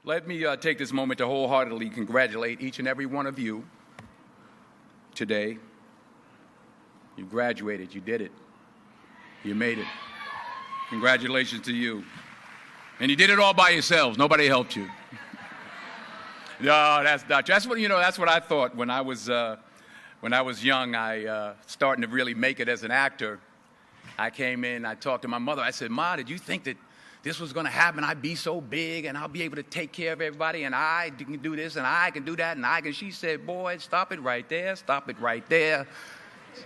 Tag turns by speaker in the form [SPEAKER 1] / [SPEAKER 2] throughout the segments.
[SPEAKER 1] Let me take this moment to wholeheartedly congratulate each and every one of you today. You graduated. You did it. You made it. Congratulations to you. And you did it all by yourselves. Nobody helped you. No, that's not true. That's what I thought when I was young. I starting to really make it as an actor. I came in. I talked to my mother. I said, "Ma, did you think that this was going to happen? I'd be so big, and I'll be able to take care of everybody, and I can do this, and I can do that, and I can." She said, "Boy, stop it right there. Stop it right there.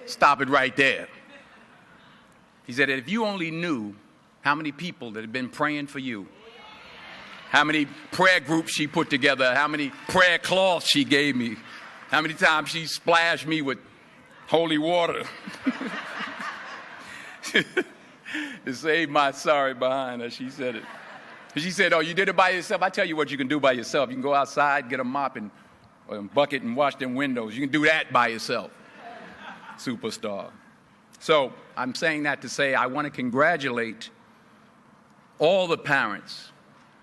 [SPEAKER 1] Stop it right there." He said that if you only knew how many people that had been praying for you, how many prayer groups she put together, how many prayer cloths she gave me, how many times she splashed me with holy water to save my sorry behind, as she said it. She said, "Oh, you did it by yourself? I tell you what you can do by yourself. You can go outside, get a mop and a bucket and wash them windows. You can do that by yourself." Superstar. So I'm saying that to say I want to congratulate all the parents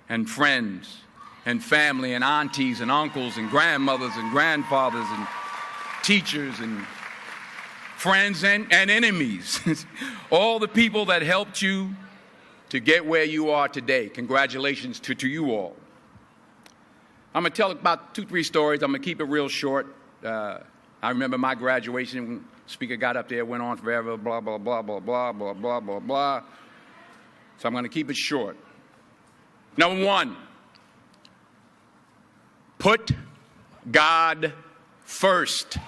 [SPEAKER 1] and friends and family and aunties and uncles and grandmothers and grandfathers and teachers and friends and enemies, all the people that helped you to get where you are today. Congratulations to you all. I'm going to tell about 2-3 stories. I'm going to keep it real short. I remember my graduation. Speaker got up there, went on forever, blah, blah, blah, blah, blah, blah, blah, blah, blah. So I'm going to keep it short. Number 1, put God first.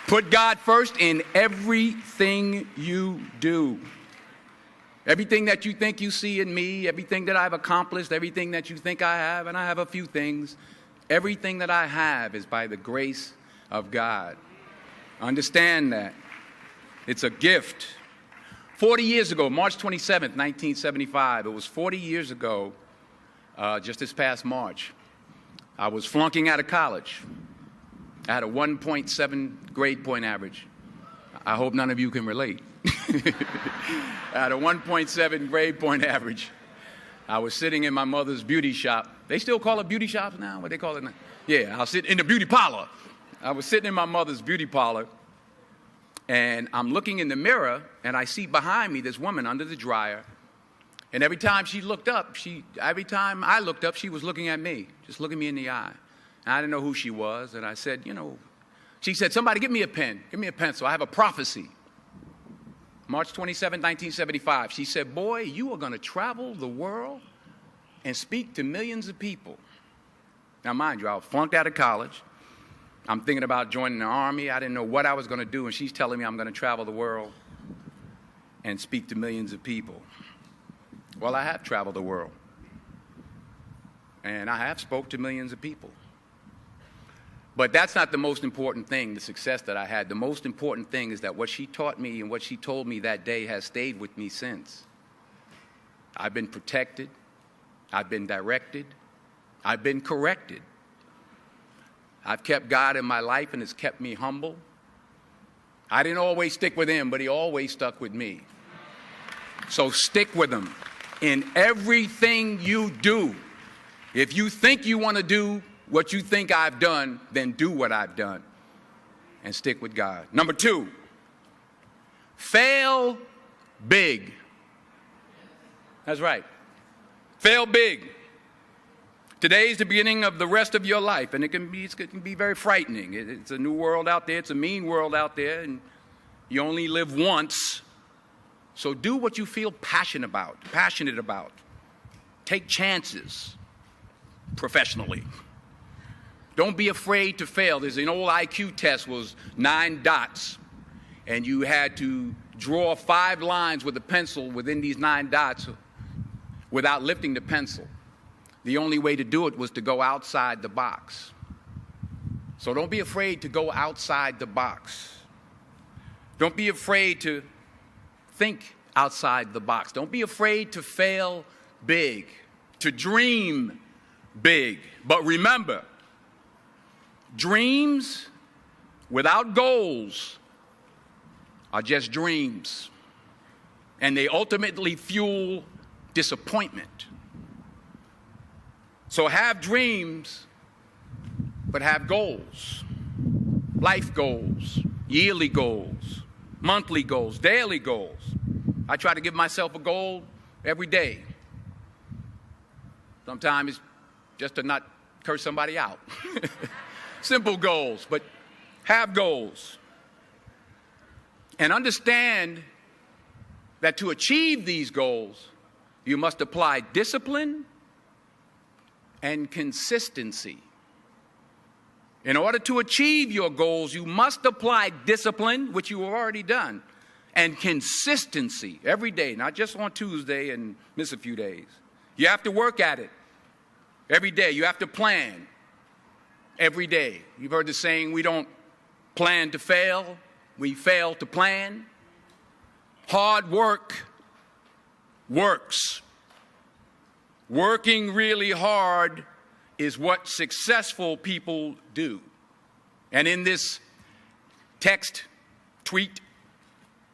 [SPEAKER 1] Put God first in everything you do. Everything that you think you see in me, everything that I've accomplished, everything that you think I have, and I have a few things, everything that I have is by the grace of God. Understand that. It's a gift. 40 years ago, March 27th, 1975, it was 40 years ago, just this past March, I was flunking out of college. I had a 1.7 grade point average. I hope none of you can relate. I had a 1.7 grade point average. I was sitting in my mother's beauty shop. They still call it beauty shops now? What they call it now? Yeah, I was sitting in the beauty parlor. I was sitting in my mother's beauty parlor, and I'm looking in the mirror, and I see behind me this woman under the dryer. And every time she looked up, every time I looked up, she was looking at me, just looking me in the eye. And I didn't know who she was, and I said, she said, "Somebody give me a pen, give me a pencil. I have a prophecy." March 27, 1975, she said, "Boy, you are going to travel the world and speak to millions of people." Now, mind you, I was flunked out of college. I'm thinking about joining the Army. I didn't know what I was going to do, and she's telling me I'm going to travel the world and speak to millions of people. Well, I have traveled the world, and I have spoke to millions of people. But that's not the most important thing, the success that I had. The most important thing is that what she taught me and what she told me that day has stayed with me since. I've been protected. I've been directed. I've been corrected. I've kept God in my life, and it's kept me humble. I didn't always stick with him, but he always stuck with me. So stick with him in everything you do. If you think you want to do what you think I've done, then do what I've done and stick with God. Number 2, fail big. That's right. Fail big. Today is the beginning of the rest of your life, and it can be very frightening. It's a new world out there. It's a mean world out there, and you only live once. So do what you feel passionate about. Take chances professionally. Don't be afraid to fail. There's an old IQ test, was 9 dots, and you had to draw 5 lines with a pencil within these 9 dots without lifting the pencil. The only way to do it was to go outside the box. So don't be afraid to go outside the box. Don't be afraid to think outside the box. Don't be afraid to fail big, to dream big. But remember, dreams without goals are just dreams. And they ultimately fuel disappointment. So have dreams, but have goals. Life goals, yearly goals, monthly goals, daily goals. I try to give myself a goal every day. Sometimes it's just to not curse somebody out. Simple goals, but have goals. And understand that to achieve these goals, you must apply discipline and consistency. In order to achieve your goals, you must apply discipline, which you have already done, and consistency every day, not just on Tuesday and miss a few days. You have to work at it every day. You have to plan every day. You've heard the saying, we don't plan to fail, we fail to plan. Hard work works. Working really hard is what successful people do. And in this text, tweet,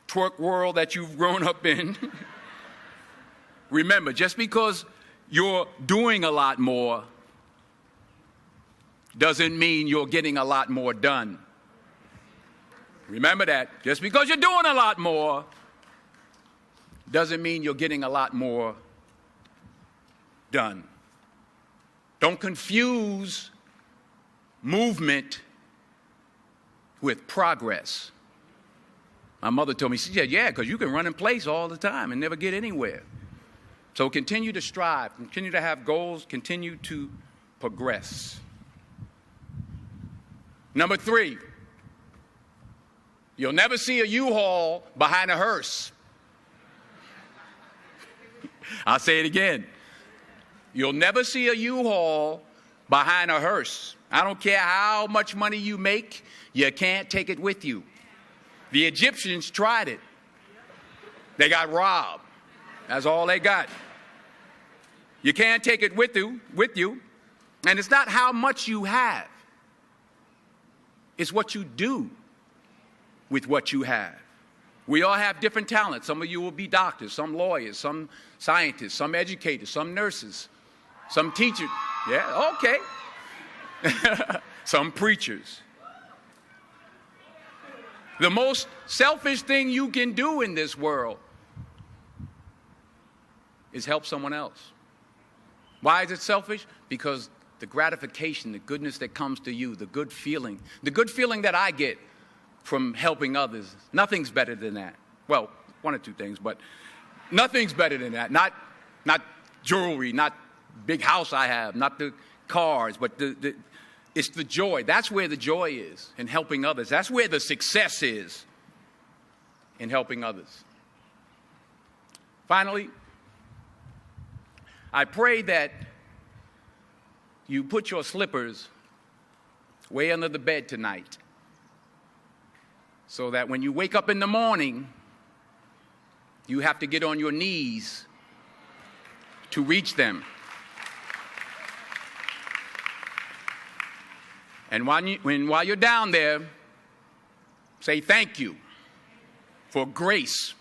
[SPEAKER 1] twerk world that you've grown up in, remember, just because you're doing a lot more doesn't mean you're getting a lot more done. Remember that. Just because you're doing a lot more doesn't mean you're getting a lot more done. Don't confuse movement with progress. My mother told me, she said, yeah, because you can run in place all the time and never get anywhere. So continue to strive, continue to have goals, continue to progress. Number 3, you'll never see a U-Haul behind a hearse. I'll say it again. You'll never see a U-Haul behind a hearse. I don't care how much money you make, you can't take it with you. The Egyptians tried it. They got robbed. That's all they got. You can't take it with you. And it's not how much you have. It's what you do with what you have. We all have different talents. Some of you will be doctors, some lawyers, some scientists, some educators, some nurses, some teachers. Yeah, okay. Some preachers. The most selfish thing you can do in this world is help someone else. Why is it selfish? Because the gratification, the goodness that comes to you, the good feeling that I get from helping others, nothing's better than that. Well, one or two things, but nothing's better than that. Not jewelry, not big house I have, not the cars, but it's the joy. That's where the joy is, in helping others. That's where the success is, in helping others. Finally, I pray that you put your slippers way under the bed tonight, so that when you wake up in the morning, you have to get on your knees to reach them. And while you're down there, say thank you for grace.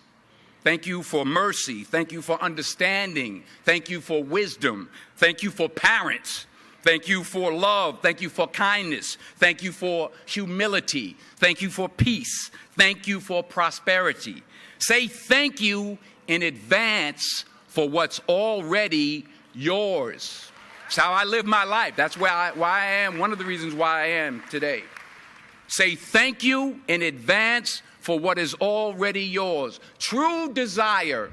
[SPEAKER 1] Thank you for mercy. Thank you for understanding. Thank you for wisdom. Thank you for parents. Thank you for love. Thank you for kindness. Thank you for humility. Thank you for peace. Thank you for prosperity. Say thank you in advance for what's already yours. It's how I live my life. That's why I am, one of the reasons why I am today. Say thank you in advance for what is already yours. True desire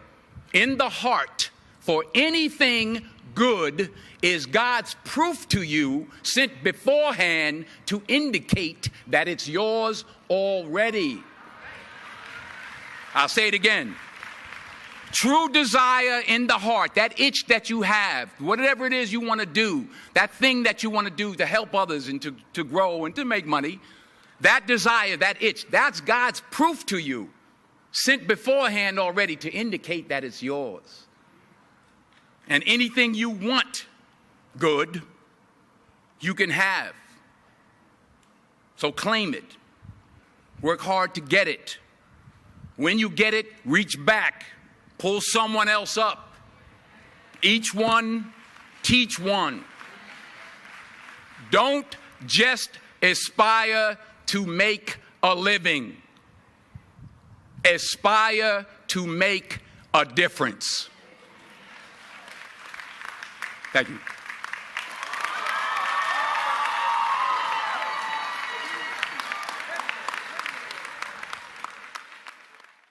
[SPEAKER 1] in the heart for anything good is God's proof to you, sent beforehand to indicate that it's yours already. I'll say it again. True desire in the heart, that itch that you have, whatever it is you want to do, that thing that you want to do to help others and to grow and to make money, that desire, that itch, that's God's proof to you, sent beforehand already to indicate that it's yours. And anything you want good, you can have. So claim it. Work hard to get it. When you get it, reach back. Pull someone else up. each one, teach one. Don't just aspire to make a living. Aspire to make a difference. Thank you.